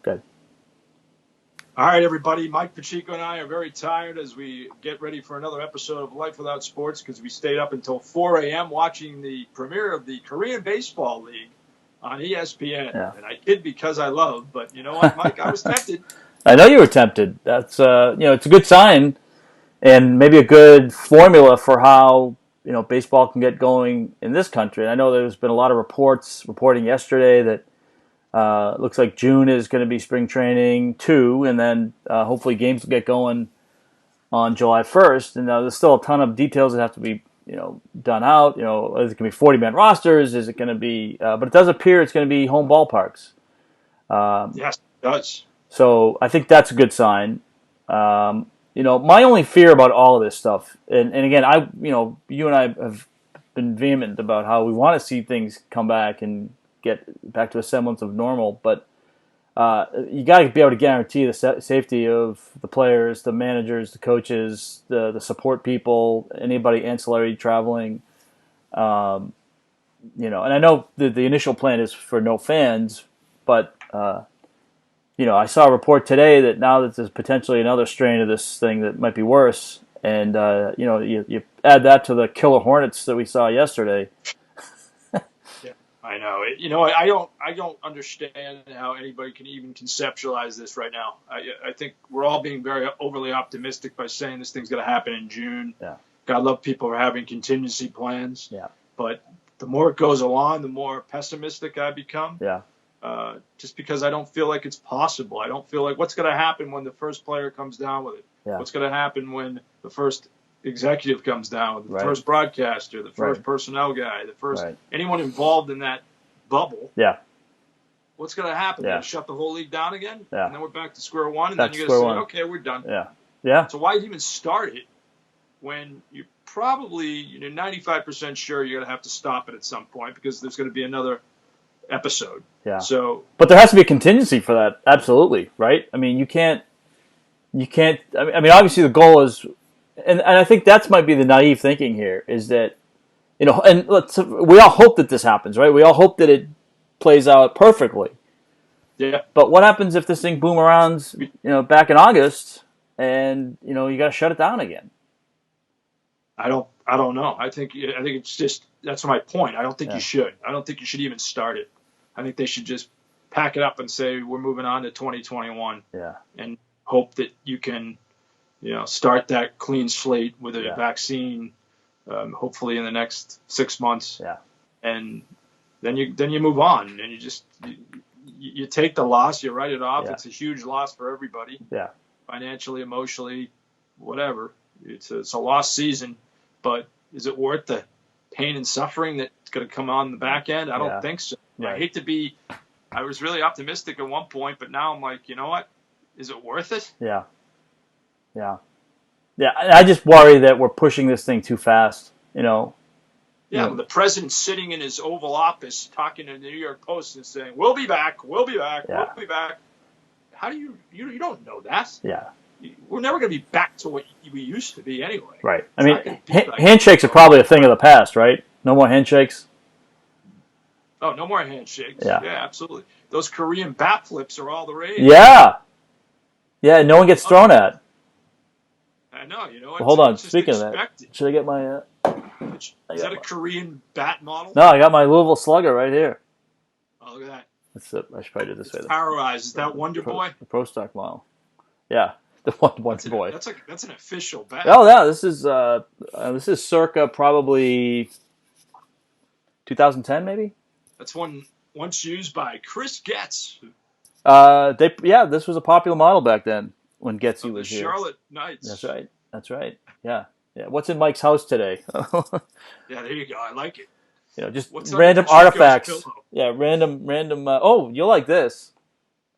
Good. All right, everybody. Mike Pacheco and I are very tired as we get ready for another episode of Life Without Sports because we stayed up until 4 a.m. watching the premiere of the Korean Baseball League on ESPN. Yeah. And I did because I love, but you know what, Mike? I was tempted. I know you were tempted. That's it's a good sign and maybe a good formula for how baseball can get going in this country. And I know there's been a lot of reporting yesterday that looks like June is going to be spring training too, and then hopefully games will get going on July 1st. And there's still a ton of details that have to be done out. Is it going to be 40-man rosters? Is it going to be? But it does appear it's going to be home ballparks. Yes, it does. So I think that's a good sign. My only fear about all of this stuff, and again, you and I have been vehement about how we want to see things come back and get back to a semblance of normal, but you got to be able to guarantee the safety of the players, the managers, the coaches, the support people, anybody ancillary traveling. And I know the initial plan is for no fans, but I saw a report today that now that there's potentially another strain of this thing that might be worse, and you add that to the killer hornets that we saw yesterday. Yeah, I know. I don't understand how anybody can even conceptualize this right now. I think we're all being very overly optimistic by saying this thing's going to happen in June. Yeah. God love people are having contingency plans. Yeah. But the more it goes along, the more pessimistic I become. Yeah. Just because I don't feel like it's possible. I don't feel like what's going to happen when the first player comes down with it. Yeah. What's going to happen when the first executive comes down with it, the Right. first broadcaster, the first Right. personnel guy, the first Right. anyone involved in that bubble. Yeah. What's going to happen? Yeah. Shut the whole league down again? Yeah. And then we're back to square one, and Back then to you're going to square say, one. okay, we're done. Yeah. Yeah. So why even start it when you're probably 95% sure you're going to have to stop it at some point because there's going to be another episode. Yeah. So, but there has to be a contingency for that. Absolutely. Right. I mean, you can't, I mean, obviously the goal is, and I think that's might be the naive thinking here is that, and we all hope that this happens, right? We all hope that it plays out perfectly. yeah. But what happens if this thing boomerangs, back in August and, you got to shut it down again? I don't know. I think it's just, that's my point. I don't think you should. I don't think you should even start it. I think they should just pack it up and say we're moving on to 2021. Yeah. And hope that you can, start that clean slate with a vaccine, hopefully in the next 6 months. Yeah. And then you move on and you take the loss, you write it off. Yeah. It's a huge loss for everybody. Yeah. Financially, emotionally, whatever. It's a lost season, but is it worth the pain and suffering that's going to come on the back end? I don't think so. Right. I hate to be. I was really optimistic at one point, but now I'm like, you know what? Is it worth it? Yeah. Yeah. Yeah. I just worry that we're pushing this thing too fast. Yeah. Well, the president's sitting in his Oval Office talking to the New York Post and saying, "We'll be back. We'll be back. Yeah. We'll be back." How do you don't know that? Yeah. We're never going to be back to what we used to be anyway. Right. It's not gonna be like handshakes are probably a thing of the past, right? No more handshakes. Oh, no more handshakes. Yeah. Yeah, absolutely. Those Korean bat flips are all the rage. Yeah. Yeah, no one gets thrown at. I know. Well, hold on. Speaking of that, should I get my... Is that a Korean bat model? No, I got my Louisville Slugger right here. Oh, look at that. That's it. I should probably do it this way. Power Eyes. Is that Wonder Boy? The Pro Stock model. Yeah, the Wonder Boy. That's an official bat. Oh, yeah. This is circa probably 2010, maybe. That's one once used by Chris Getz. This was a popular model back then when Getzey was here. Charlotte Knights. That's right. Yeah. What's in Mike's house today? Yeah, there you go. I like it. Just What's random artifacts. Pillow? Yeah, random. Oh, you'll like this.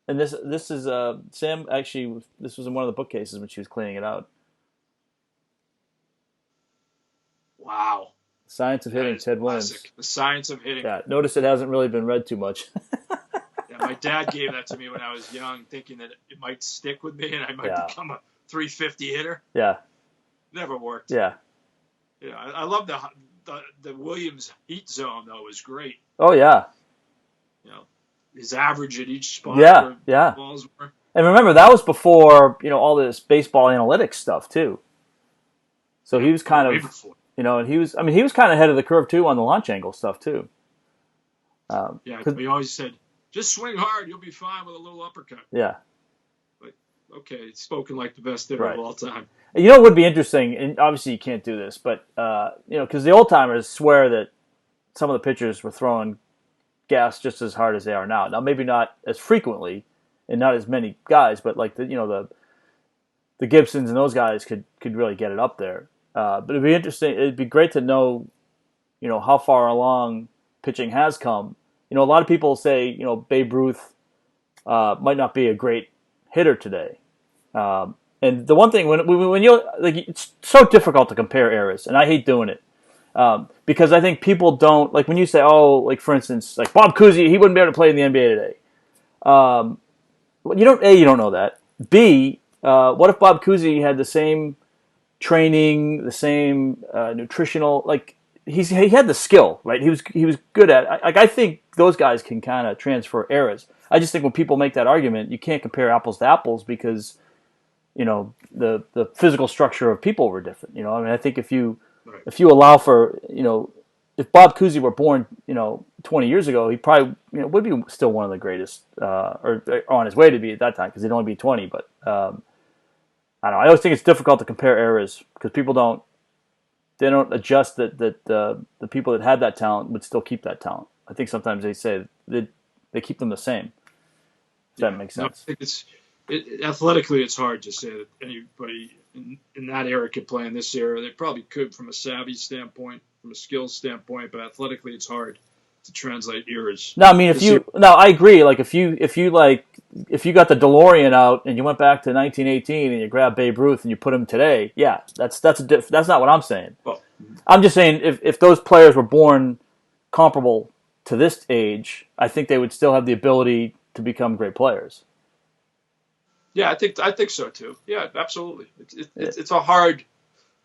And this is Sam. Actually, this was in one of the bookcases when she was cleaning it out. Wow. Science of Hitting, Ted Williams. The Science of Hitting. Yeah, notice it hasn't really been read too much. Yeah, my dad gave that to me when I was young, thinking that it might stick with me and I might become a 350 hitter. Yeah. Never worked. Yeah. Yeah, I love the Williams heat zone though. It was great. Oh yeah. his average at each spot Yeah, where yeah. balls were. And remember, that was before, all this baseball analytics stuff too. So Yeah, he was kind way of, before. and he was kind of ahead of the curve too on the launch angle stuff too. Yeah, 'Cause- we always said, just swing hard, you'll be fine with a little uppercut. yeah, Like, okay, it's spoken like the best hitter right. of all time. What would be interesting, and obviously you can't do this, but because the old timers swear that some of the pitchers were throwing gas just as hard as they are now. Now maybe not as frequently, and not as many guys, but like the Gibsons and those guys could really get it up there. But it'd be interesting. It'd be great to know, how far along pitching has come. A lot of people say, Babe Ruth might not be a great hitter today. And the one thing when you it's so difficult to compare eras, and I hate doing it because I think people don't like when you say, oh, like for instance, like Bob Cousy, he wouldn't be able to play in the NBA today. You don't know that. B, what if Bob Cousy had the same training, the same nutritional, like he had the skill, right? He was good at it. I think those guys can kind of transfer eras. I just think when people make that argument, you can't compare apples to apples because the physical structure of people were different. I think if you allow for if Bob Cousy were born 20 years ago, he probably would be still one of the greatest or on his way to be at that time because he'd only be 20. But I don't know. I always think it's difficult to compare eras because people don't adjust that the people that had that talent would still keep that talent. I think sometimes they say they keep them the same. If that makes sense. No, I think athletically, it's hard to say that anybody in that era could play in this era. They probably could from a savvy standpoint, from a skills standpoint, but athletically, it's hard to translate eras. No, I mean I agree. Like if you got the DeLorean out and you went back to 1918 and you grabbed Babe Ruth and you put him today, yeah, that's not what I'm saying. Well, I'm just saying if those players were born comparable to this age, I think they would still have the ability to become great players. Yeah, I think so too. Yeah, absolutely. It's a hard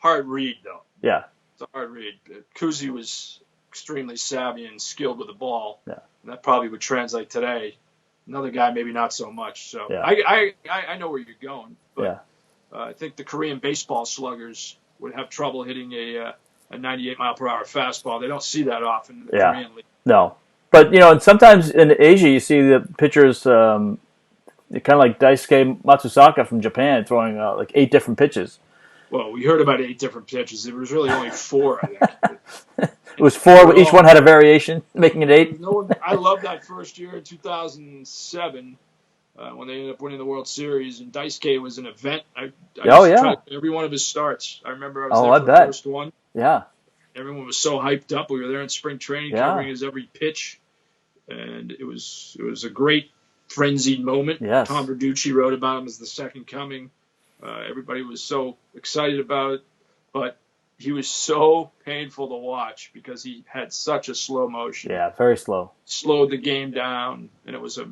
read though. Yeah, it's a hard read. Cousy was extremely savvy and skilled with the ball. Yeah, and that probably would translate today. Another guy, maybe not so much. So yeah. I know where you're going, but yeah. I think the Korean baseball sluggers would have trouble hitting a 98 mile per hour fastball. They don't see that often in the Korean league. No, but and sometimes in Asia you see the pitchers. Kind of like Daisuke Matsusaka from Japan throwing like 8 different pitches. Well, we heard about 8 different pitches. There was really only 4, I think. It was 4, but each one had a variation, making it 8. I love that first year in 2007 when they ended up winning the World Series, and Daisuke was an event. I tried every one of his starts. I remember I was there for the first one. Yeah. Everyone was so hyped up. We were there in spring training covering his every pitch, and it was a great frenzied moment. Yes. Tom Verducci wrote about him as the second coming. Everybody was so excited about it, but he was so painful to watch because he had such a slow motion. Yeah, very slow. Slowed the game down, and it was a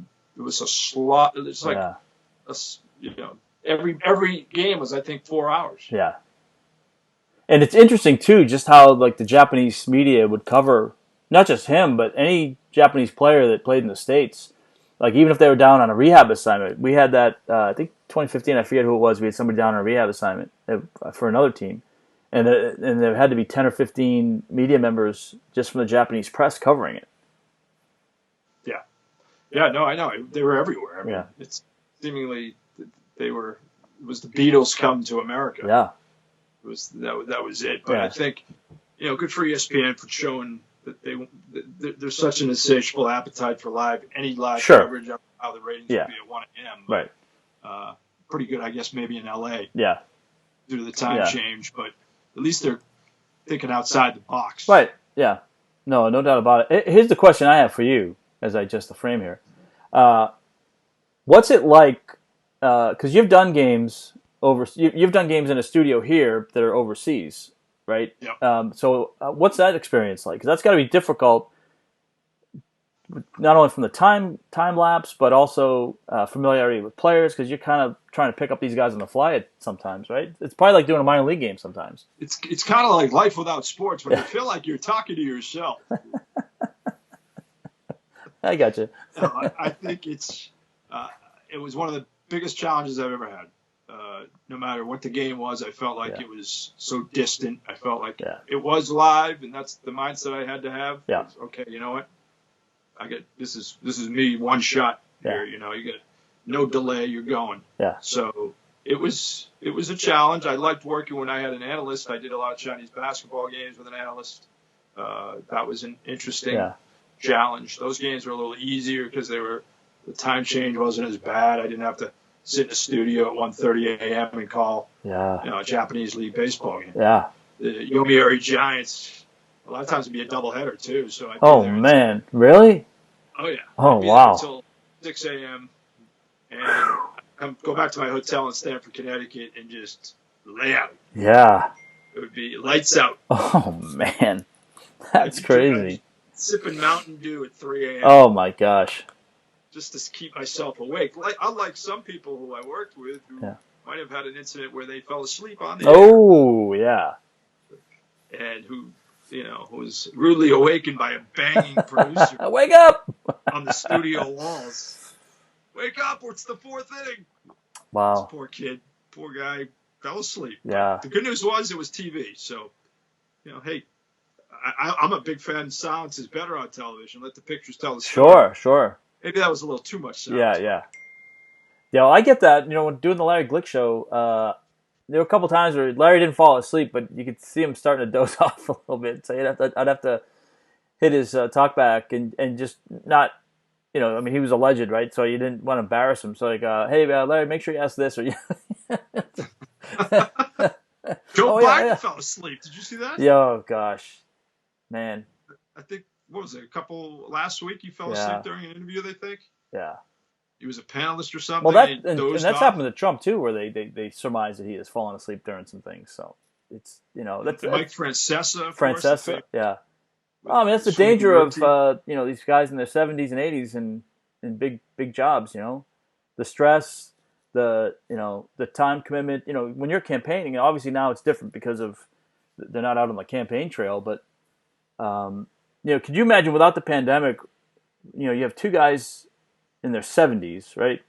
slot. It's like every game was, I think, 4 hours. Yeah. And it's interesting too, just how like the Japanese media would cover not just him, but any Japanese player that played in the States. Like, even if they were down on a rehab assignment, we had that, I think 2015, I forget who it was, we had somebody down on a rehab assignment for another team. And there had to be 10 or 15 media members just from the Japanese press covering it. Yeah. Yeah, no, I know. They were everywhere. I mean, yeah. It's seemingly, it was the Beatles come to America. Yeah. That was it. But I think, good for ESPN for showing that there's such an insatiable appetite for any live coverage of how the ratings would be at 1 a.m. Right. Pretty good, I guess, maybe in LA. Yeah. Due to the time change, but at least they're thinking outside the box. Right. Yeah. No doubt about it. Here's the question I have for you as I adjust the frame here. What's it like? Because you've done games you've done games in a studio here that are overseas. Right. Yep. So what's that experience like? Because that's got to be difficult, not only from the time lapse, but also familiarity with players. Because you're kind of trying to pick up these guys on the fly sometimes, right? It's probably like doing a minor league game sometimes. It's kind of like life without sports, when you feel like you're talking to yourself. I got you. No, I think uh, it was one of the biggest challenges I've ever had. No matter what the game was, I felt like Yeah, it was so distant. I felt like yeah, it was live, and that's the mindset I had to have. yeah, Was, okay, you know what? I get this is me one shot yeah, here. You know, you get no delay. You're going. yeah, So it was a challenge. I liked working when I had an analyst. I did a lot of Chinese basketball games with an analyst. That was an interesting yeah, challenge. Those games were a little easier because the time change wasn't as bad. I didn't have to sit in a studio at 1:30 a.m. and call yeah, a Japanese league baseball game. yeah. The Yomiuri Giants. A lot of times it'd be a doubleheader too. So I'd be Oh there. man, really? Oh yeah. Oh I'd be there wow. until 6 a.m. and go back to my hotel in Stamford, Connecticut, and just lay out. Yeah. It would be lights out. Oh man, I'd that's be crazy. sipping Mountain Dew at 3 a.m. Oh my gosh. just to keep myself awake. Unlike some people who I worked with who Yeah. might have had an incident where they fell asleep on the Oh yeah. air and who was rudely awakened by a banging producer Wake up! on the studio walls. Wake up! It's the fourth inning. This Wow. poor kid, poor guy, fell asleep. Yeah. But the good news was it was TV, so hey, I'm a big fan. Silence is better on television. Let the pictures tell the story. Sure. Sure. Maybe that was a little too much sound. Yeah. Yeah. Yeah. Well, I get that. When doing the Larry Glick show, there were a couple times where Larry didn't fall asleep, but you could see him starting to doze off a little bit. So I'd have to hit his talk back and just not. I mean, he was a legend, right? So you didn't want to embarrass him. So like, hey, Larry, make sure you ask this or you. Joe Oh Biden yeah, fell asleep. Did you see that? yeah. Oh gosh, man. I think, what was it, last week he fell Yeah. asleep during an interview, they think? Yeah. He was a panelist or something. Well, that and and dozed that's off. happened to Trump too, where they surmise that he has fallen asleep during some things. So it's that's Mike Francesa, of course. Francesa, yeah. Well, I mean, that's the Sweet danger of routine. these guys in their 70s and 80s and in big jobs. The stress, the time commitment. When you're campaigning, obviously now it's different because of they're not out on the campaign trail. But could you imagine without the pandemic? You have two guys in their 70s, right?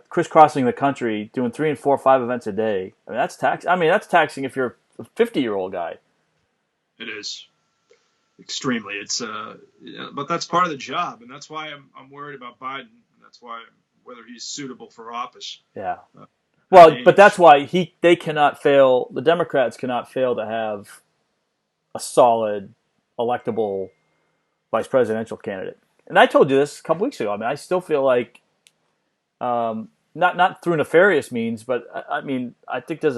Crisscrossing the country, doing 3 and 4, 5 events a day. I mean, that's tax. I mean, that's taxing if you're a 50-year-old guy. It is. Extremely. It's but that's part of the job, and that's why I'm worried about Biden. And that's why whether he's suitable for office. Yeah. Well, age. but that's why they cannot fail. The Democrats cannot fail to have a solid, electable vice presidential candidate. And I told you this a couple weeks ago. I mean, I still feel like, not through nefarious means, but I mean, I think there's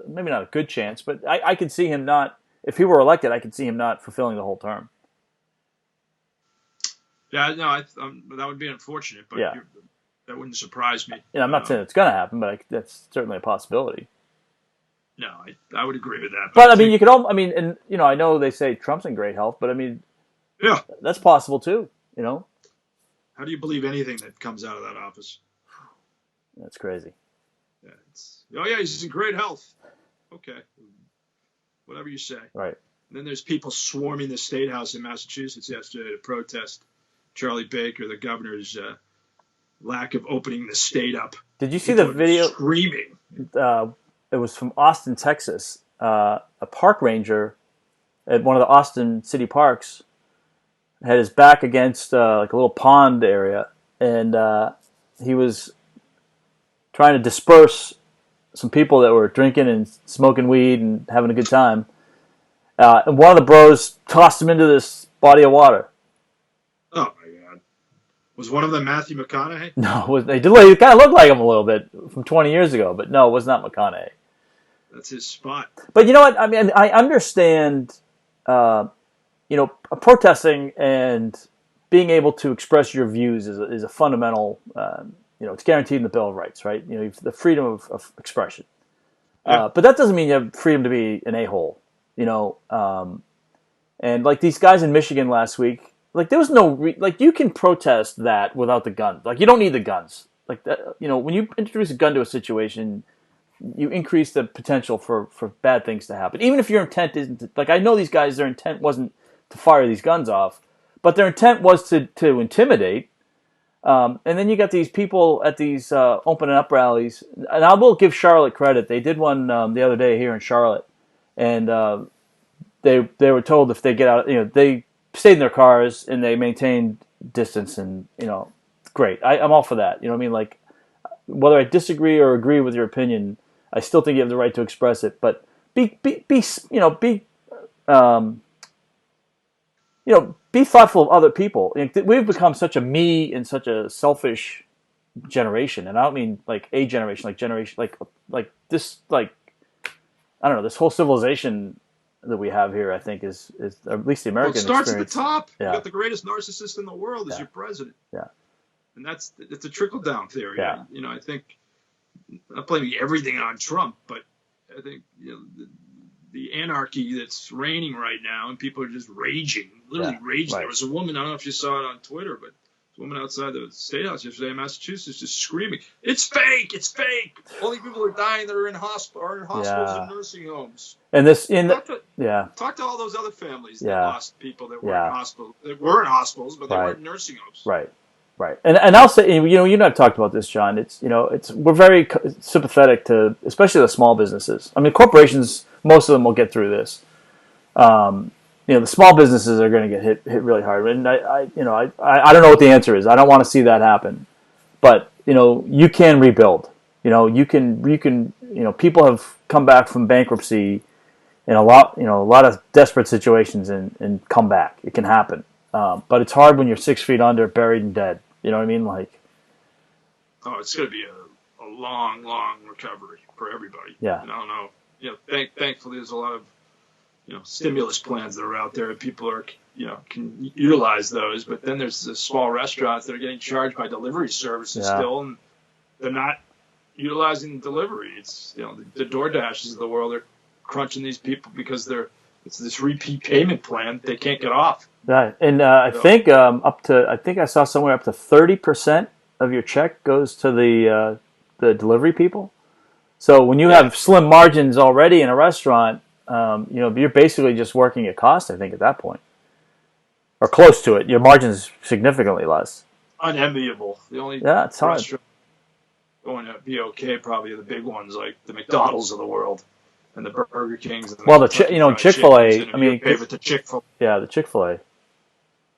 maybe not a good chance, but I could see him not. If he were elected, I could see him not fulfilling the whole term. Yeah, no, that would be unfortunate, but Yeah. that wouldn't surprise me. I'm not saying it's going to happen, but that's certainly a possibility. No, I would agree with that. But I mean, you could all. I mean, and I know they say Trump's in great health, but I mean, yeah, that's possible too. How do you believe anything that comes out of that office? That's crazy. Yeah, he's in great health. Okay, whatever you say. Right. And then there's people swarming the State House in Massachusetts yesterday to protest Charlie Baker, the governor's lack of opening the state up. Did you see the video? Screaming. It was from Austin, Texas. A park ranger at one of the Austin city parks had his back against like a little pond area, and he was trying to disperse some people that were drinking and smoking weed and having a good time. And one of the bros tossed him into this body of water. Oh my God! Was one of them Matthew McConaughey? No, they did. He kind of looked like him a little bit from 20 years ago, but no, it was not McConaughey. That's his spot. But you know what? I mean, I understand, protesting and being able to express your views is a fundamental. It's guaranteed in the Bill of Rights, right? The freedom of expression. Yeah. But that doesn't mean you have freedom to be an a-hole. And like these guys in Michigan last week, like there was no you can protest that without the guns. Like you don't need the guns. Like that, when you introduce a gun to a situation, you increase the potential for bad things to happen. Even if your intent isn't like I know these guys, their intent wasn't to fire these guns off, but their intent was to intimidate. And then you got these people at these opening up rallies, and I will give Charlotte credit. They did one the other day here in Charlotte, and they were told if they get out, they stayed in their cars and they maintained distance, and great. I'm all for that. You know what I mean? Like, whether I disagree or agree with your opinion, I still think you have the right to express it. But be thoughtful of other people. We've become such a me and such a selfish generation, and I don't mean like a generation, like this, like, I don't know, this whole civilization that we have here, I think is at least the American experience. Well, it starts at the top. Yeah. You got the greatest narcissist in the world as your president. Yeah. And it's a trickle down theory. Yeah. I think, I'm not blaming everything on Trump, but I think the anarchy that's reigning right now, and people are just raging, literally raging. Right. There was a woman, I don't know if you saw it on Twitter, but a woman outside the State House yesterday in Massachusetts just screaming, "It's fake! It's fake! Only people are dying that are in hospitals and nursing homes." And talk to all those other families that lost people that were in hospitals, but they weren't in nursing homes. Right. Right, and I'll say, you and I've talked about this, John. We're very sympathetic to, especially the small businesses. I mean, corporations, most of them will get through this. The small businesses are going to get hit really hard, and I don't know what the answer is. I don't want to see that happen, but you can rebuild. You can people have come back from bankruptcy in a lot of desperate situations and come back. It can happen. But it's hard when you're 6 feet under, buried and dead. You know what I mean? Like, it's going to be a long, long recovery for everybody. Yeah. And I don't know. Thankfully, there's a lot of stimulus plans that are out there, and people are can utilize those. But then there's the small restaurants that are getting charged by delivery services still, and they're not utilizing delivery. It's the DoorDashes of the world are crunching these people because it's this repeat payment plan they can't get off. Right, and I think I saw somewhere up to 30% of your check goes to the delivery people. So when you have slim margins already in a restaurant, you're basically just working at cost. I think at that point, or close to it, your margin's significantly less. Unenviable. The only it's hard. Restaurant going to be okay probably are the big ones like the McDonald's of the world. And the Burger Kings. And Chick-fil-A. I mean, the Chick-fil-A. Yeah, the Chick-fil-A.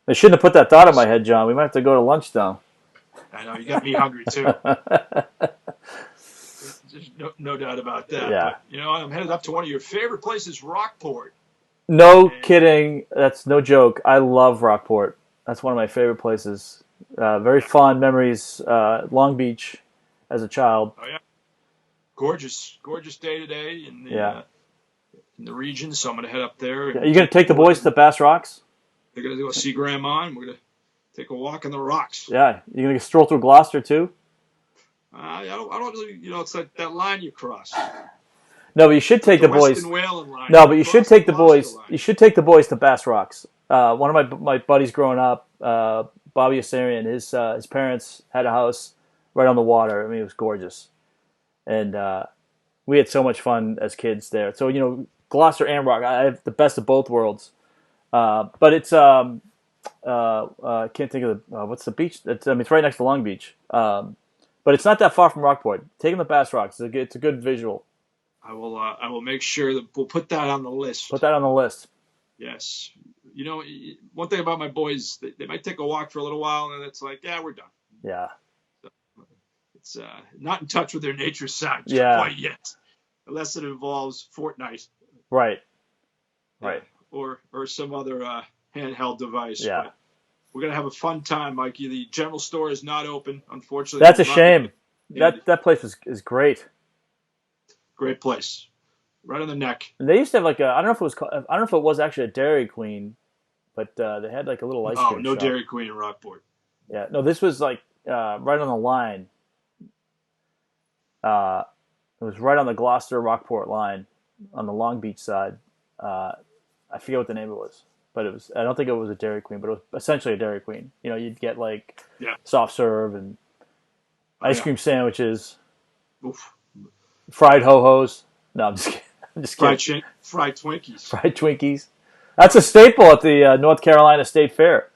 They shouldn't have put that thought in my head, John. We might have to go to lunch now. I know, you got me hungry too. There's no doubt about that. Yeah. But, I'm headed up to one of your favorite places, Rockport. No kidding. That's no joke. I love Rockport. That's one of my favorite places. Very fond memories. Long Beach as a child. Oh, yeah. Gorgeous day today in the region, so I'm going to head up there. Are you going to take the boys to Bass Rocks? They're going to go see Grandma, and we're going to take a walk in the rocks. Yeah, you're going to stroll through Gloucester too? I don't really, it's like that line you cross. No, but you should take the boys. Line. No, but you should take the boys. Line. You should take the boys to Bass Rocks. One of my buddies growing up, Bobby Asarian, his parents had a house right on the water. I mean, it was gorgeous. And we had so much fun as kids there. So, Gloucester and Rock, I have the best of both worlds. But it's, I can't think of what's the beach? It's right next to Long Beach. But it's not that far from Rockport. Take them to Bass Rocks. It's a good visual. I will make sure that we'll put that on the list. Put that on the list. Yes. One thing about my boys, they might take a walk for a little while, and then it's like, we're done. Yeah. It's not in touch with their nature side quite yet, unless it involves Fortnite, right, or some other handheld device. Yeah, but we're gonna have a fun time, Mikey. The general store is not open, unfortunately. That's a shame. That place is great. Great place, right on the neck. And they used to have I don't know if it was actually a Dairy Queen, but they had like a little ice cream. No shop. Dairy Queen in Rockport. Yeah, no, this was right on the line. It was right on the Gloucester Rockport line on the Long Beach side. I forget what the name of it was, but I don't think it was a Dairy Queen, but it was essentially a Dairy Queen. You'd get soft serve and ice cream sandwiches, fried ho-hos. No, I'm just kidding. Fried Twinkies. Fried Twinkies. That's a staple at the North Carolina State Fair.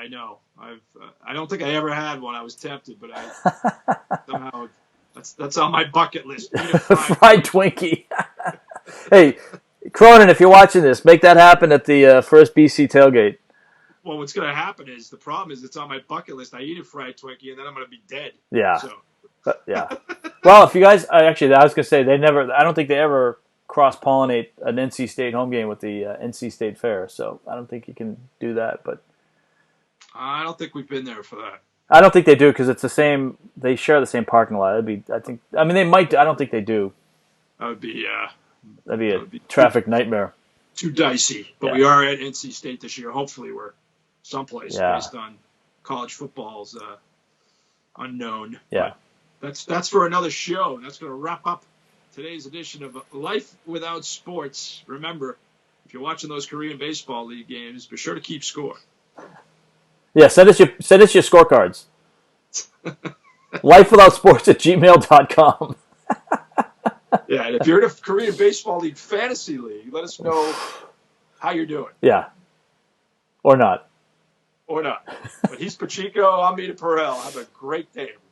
I know. I don't think I ever had one. I was tempted, but I somehow that's on my bucket list. Eat a Fried Twinkie. Hey, Cronin, if you're watching this, make that happen at the first BC tailgate. Well, what's going to happen is the problem is it's on my bucket list. I eat a fried Twinkie, and then I'm going to be dead. Yeah. So. Yeah. Well, if you guys, I was going to say, I don't think they ever cross-pollinate an NC State home game with the NC State Fair, so I don't think you can do that, but. I don't think we've been there for that. I don't think they do because it's the same. They share the same parking lot. They might. I don't think they do. That'd be a traffic nightmare. Too dicey. But we are at NC State this year. Hopefully, we're someplace based on college football's unknown. Yeah. But that's for another show. That's going to wrap up today's edition of Life Without Sports. Remember, if you're watching those Korean Baseball League games, be sure to keep score. Yeah, send us your scorecards. lifewithoutsports@gmail.com. Yeah, and if you're in a Korean Baseball League fantasy league, let us know how you're doing. Yeah. Or not. But he's Pacheco. I'm Mita Perel. Have a great day, everybody.